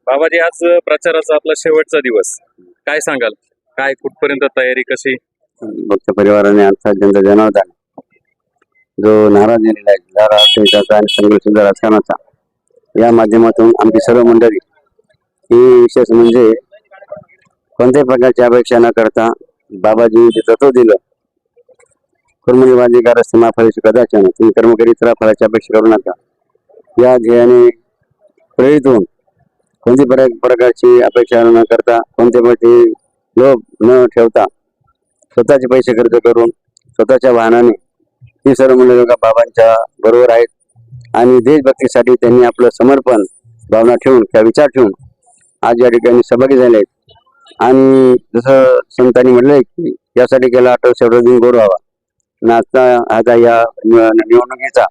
बाबाजी, आज प्रचाराचा आपला शेवटचा दिवस, काय सांगाल? काय कुठपर्यंत तयारी कशी? भक्त परिवाराने आमचा जनता जनार्दन जो नारा दिलेला आहे जरा असेल आणि संघर्ष राजकारणाचा, या माध्यमातून आमची सर्व मंडळी ही विशेष म्हणजे कोणत्याही प्रकारची अपेक्षा न करता बाबाजी जे तत्व दिलं, कर्मणीवादी कारस्ते मा फलेषु कदाचन, तुम्ही कर्म करीत राहा, फळाची अपेक्षा करू नका, या ध्येयाने प्रेरित होऊन कोणत्याही प्रकारची अपेक्षा न करता, कोणत्याही लोभ न ठेवता स्वतःचे पैसे खर्च करून स्वतःच्या वाहनाने ही सर्व मंडळी बाबांच्या बरोबर आहेत आणि देशभक्तीसाठी त्यांनी आपलं समर्पण भावना ठेवून किंवा विचार ठेवून आज या ठिकाणी सहभागी झाले आहेत. आणि जसं संतांनी म्हटलंय की यासाठी केला अटल शेवटचा दिन गोड व्हावा, आणि आता या निवडणुकीचा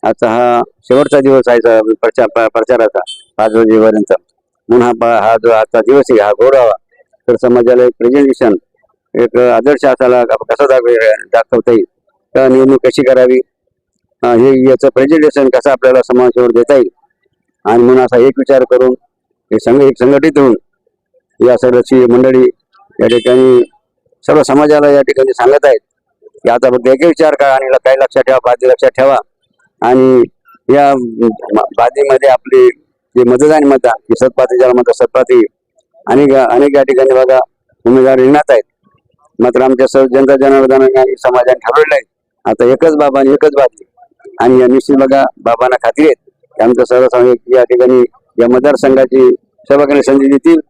आजचा हा शेवटचा दिवस आहे प्रचाराचा 5 वाजेपर्यंत, म्हणून हा जो आजचा दिवस आहे हा गोड व्हावा. तर समाजाला एक प्रेझेंटेशन, एक आदर्श असायला कसा दाखवता येईल, तर निवडणूक कशी करावी, हे याचं प्रेझेंटेशन कसं आपल्याला समाजासमोर देता येईल, आणि म्हणून असा एक विचार करून एक संघटित होऊन या सर्वची मंडळी या ठिकाणी सर्व समाजाला या ठिकाणी सांगत आहेत की आता फक्त एक विचार करा आणि काही लक्षात ठेवा, बाधी लक्षात ठेवा. आणि या बाधीमध्ये आपली जे मतदान की सतपाती ज्याला म्हणतात सतपाती, अनेक या ठिकाणी बघा उमेदवार रिंगणात आहेत. मात्र आमच्या सर्व जनता जनार्दनाने आणि समाजाने ठरवलेलं आहे आता एकच बाबा आणि एकच बातमी, आणि या निश्चित बघा बाबांना खात्री आहेत की आमचं सर्व या ठिकाणी या मतदारसंघाची सर्वांनी संधी देतील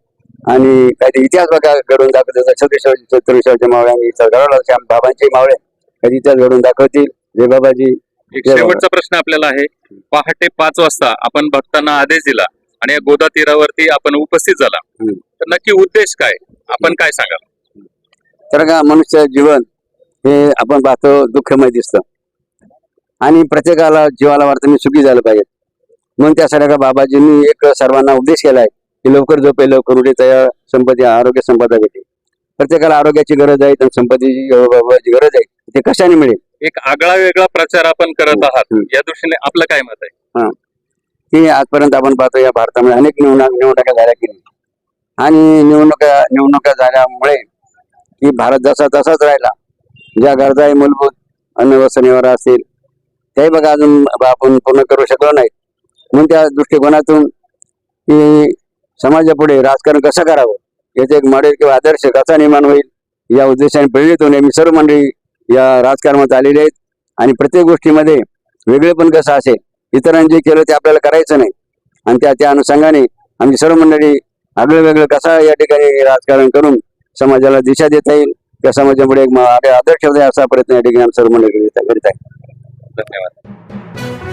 आणि काहीतरी इतिहास बघा घडून दाखवतात. 36 वर्षाच्या मावळ्यांनी घडवला, बाबांचे मावळे काही इतिहास घडून दाखवतील. जय बाबाजी. एक शेवटचा प्रश्न आपल्याला आहे, पहाटे 5 वाजता आपण भक्तांना आदेश दिला आणि या गोदा तीरावरती आपण उपस्थित झाला, तर नक्की उद्देश काय, आपण काय सांगाल? तर का मनुष्य जीवन हे आपण पाहतो दुःखमय दिसतं आणि प्रत्येकाला जीवाला वाटतं मी सुखी झालं पाहिजे, म्हणून त्यासाठी का बाबाजींनी एक सर्वांना उपदेश केलाय की लवकर झोपे लवकर उठे, तया संपत्ती आरोग्य संपदा भेटे. प्रत्येकाला आरोग्याची गरज आहे, संपत्तीची गरज आहे, ते कशाने मिळेल? एक आगळा वेगळा प्रचार आपण करत आहात, या दृष्टीने आपलं काय मत आहे? की आजपर्यंत आपण पाहतो या भारतामध्ये अनेक निवडणुका झाल्या की आणि निवडणुका झाल्यामुळे की भारत जसा तसाच राहिला. ज्या गरजा मूलभूत अन्न वस्त्र निवारा असतील त्याही बघा अजून आपण पूर्ण करू शकलो नाहीत. म्हणून त्या दृष्टिकोनातून की समाजापुढे राजकारण कसं करावं याचे एक मॉडेल किंवा आदर्श कसा निर्माण होईल या उद्देशाने प्रेरित होऊन मी सर्व मंडळी या राजकारणात आलेले आहेत. आणि प्रत्येक गोष्टीमध्ये वेगळे पण कसं असेल, इतरांनी जे केलं ते आपल्याला करायचं नाही, आणि त्या अनुषंगाने आमची सर्व मंडळी आगळं वेगळं कसा या ठिकाणी राजकारण करून समाजाला दिशा देता येईल, त्या समाजापुढे एक आदर्श ठेवता असा प्रयत्न या ठिकाणी सर्व मंडळी करीत आहे. धन्यवाद.